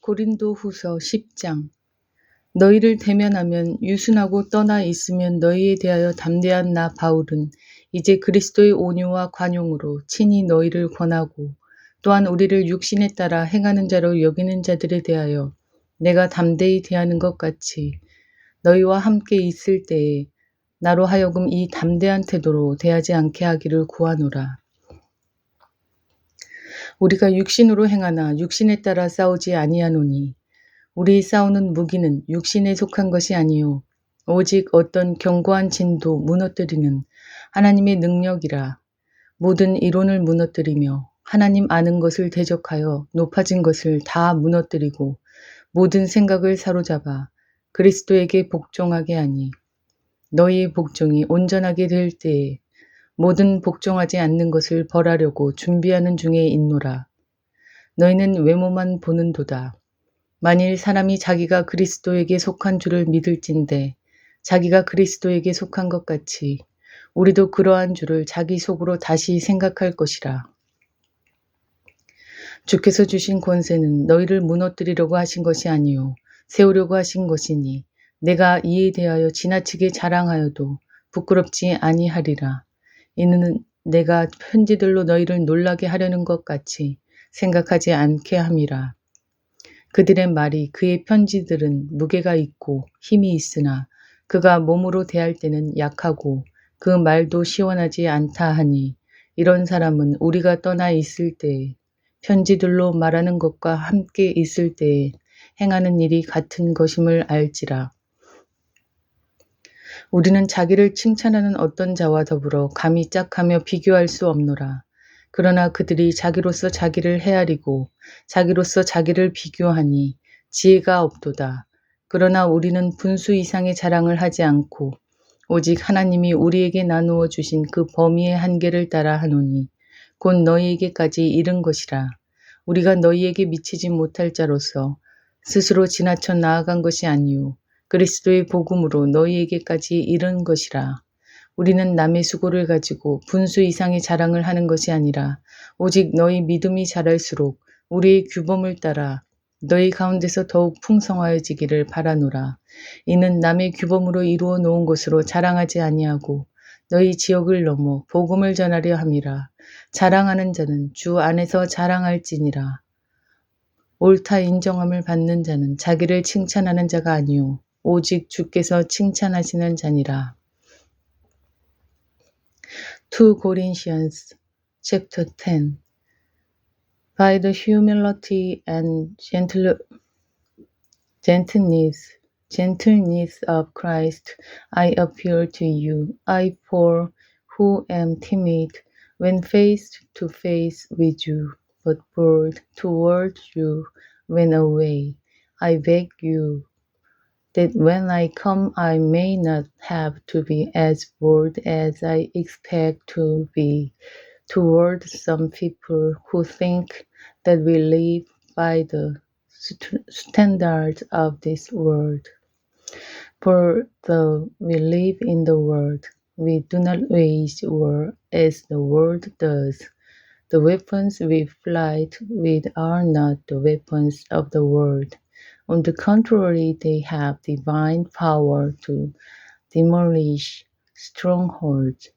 고린도후서 10장. 너희를 대면하면 유순하고 떠나 있으면 너희에 대하여 담대한 나 바울은 이제 그리스도의 온유와 관용으로 친히 너희를 권하고 또한 우리를 육신에 따라 행하는 자로 여기는 자들에 대하여 내가 담대히 대하는 것 같이 너희와 함께 있을 때에 나로 하여금 이 담대한 태도로 대하지 않게 하기를 구하노라. 우리가 육신으로 행하나 육신에 따라 싸우지 아니하노니 우리 싸우는 무기는 육신에 속한 것이 아니요 오직 어떤 견고한 진도 무너뜨리는 하나님의 능력이라. 모든 이론을 무너뜨리며 하나님 아는 것을 대적하여 높아진 것을 다 무너뜨리고 모든 생각을 사로잡아 그리스도에게 복종하게 하니 너희의 복종이 온전하게 될 때에 모든 복종하지 않는 것을 벌하려고 준비하는 중에 있노라. 너희는 외모만 보는도다. 만일 사람이 자기가 그리스도에게 속한 줄을 믿을진대 자기가 그리스도에게 속한 것 같이 우리도 그러한 줄을 자기 속으로 다시 생각할 것이라. 주께서 주신 권세는 너희를 무너뜨리려고 하신 것이 아니요 세우려고 하신 것이니 내가 이에 대하여 지나치게 자랑하여도 부끄럽지 아니하리라. 이는 내가 편지들로 너희를 놀라게 하려는 것 같이 생각하지 않게 함이라. 그들의 말이 그의 편지들은 무게가 있고 힘이 있으나 그가 몸으로 대할 때는 약하고 그 말도 시원하지 않다 하니 이런 사람은 우리가 떠나 있을 때에 편지들로 말하는 것과 함께 있을 때에 행하는 일이 같은 것임을 알지라. 우리는 자기를 칭찬하는 어떤 자와 더불어 감히 짝하며 비교할 수 없노라. 그러나 그들이 자기로서 자기를 헤아리고 자기로서 자기를 비교하니 지혜가 없도다. 그러나 우리는 분수 이상의 자랑을 하지 않고 오직 하나님이 우리에게 나누어 주신 그 범위의 한계를 따라 하노니 곧 너희에게까지 이른 것이라. 우리가 너희에게 미치지 못할 자로서 스스로 지나쳐 나아간 것이 아니요 그리스도의 복음으로 너희에게까지 이른 것이라. 우리는 남의 수고를 가지고 분수 이상의 자랑을 하는 것이 아니라 오직 너희 믿음이 자랄수록 우리의 규범을 따라 너희 가운데서 더욱 풍성하여지기를 바라노라. 이는 남의 규범으로 이루어 놓은 것으로 자랑하지 아니하고 너희 지역을 넘어 복음을 전하려 함이라. 자랑하는 자는 주 안에서 자랑할지니라. 옳다 인정함을 받는 자는 자기를 칭찬하는 자가 아니요 오직 주께서 칭찬하시는 자니라. 2Corinthians chapter 10. By the humility and gentleness of Christ, I appeal to you. I, Paul, who am timid when face to face with you, but bold towards you when away. I beg you that when I come I may not have to be as bold as I expect to be toward some people who think that we live by the standards of this world. For though we live in the world, we do not wage war as the world does. The weapons we fight with are not the weapons of the world. On the contrary, they have divine power to demolish strongholds.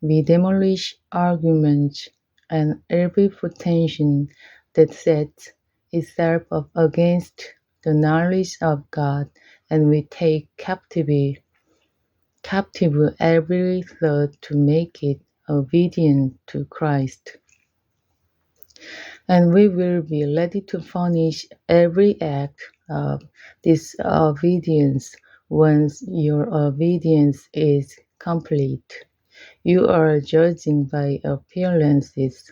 We demolish arguments and every pretension that sets itself up against the knowledge of God, and we take captive every thought to make it obedient to Christ. And we will be ready to punish every act of disobedience once your obedience is complete. You are judging by appearances.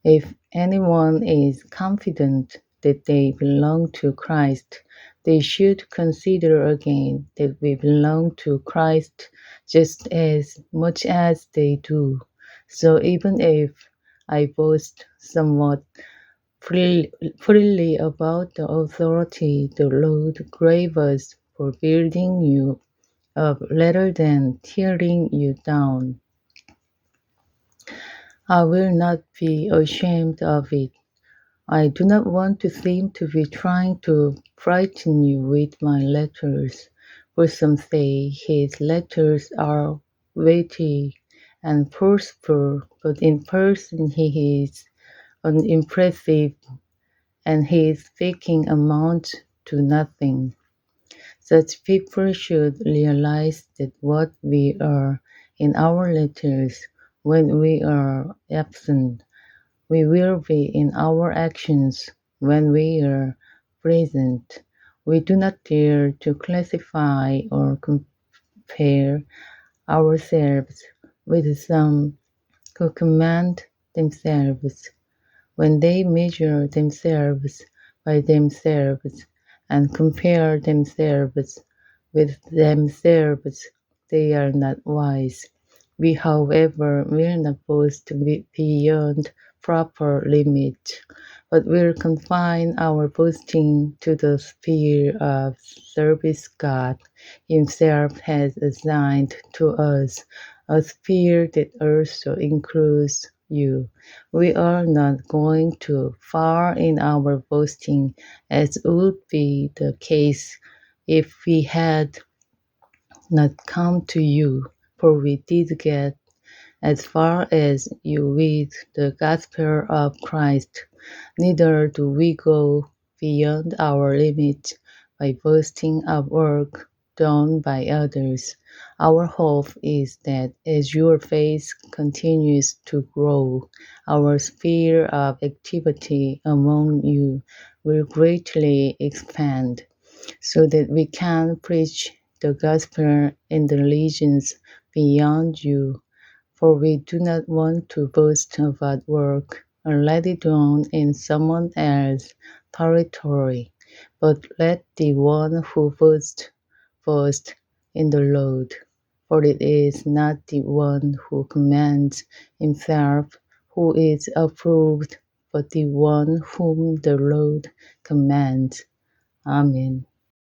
If anyone is confident that they belong to Christ, they should consider again that we belong to Christ just as much as they do. So even if I boast somewhat freely about the authority the Lord gave us for building you up rather than tearing you down. I will not be ashamed of it, I do not want to seem to be trying to frighten you with my letters, for some say his letters are weighty and forceful, but in person he is unimpressive and his speaking amounts to nothing. Such people should realize that what we are in our letters when we are absent, we will be in our actions when we are present. We do not dare to classify or compare ourselves with some who command themselves when they measure themselves by themselves and compare themselves with themselves, they are not wise. We, however, will not boast beyond proper limit, but will confine our boasting to the sphere of service God Himself has assigned to us, a sphere that also includes you. We are not going too far in our boasting, as would be the case if we had not come to you, for we did get as far as you with the gospel of Christ. Neither do we go beyond our limit by boasting of work done by others. Our hope is that as your faith continues to grow, our sphere of activity among you will greatly expand, so that we can preach the gospel in the regions beyond you. For we do not want to boast about work already done in someone else's territory, but let the one who boasts boast in the Lord. For it is not the one who commends himself who is approved, but the one whom the Lord commends. Amen.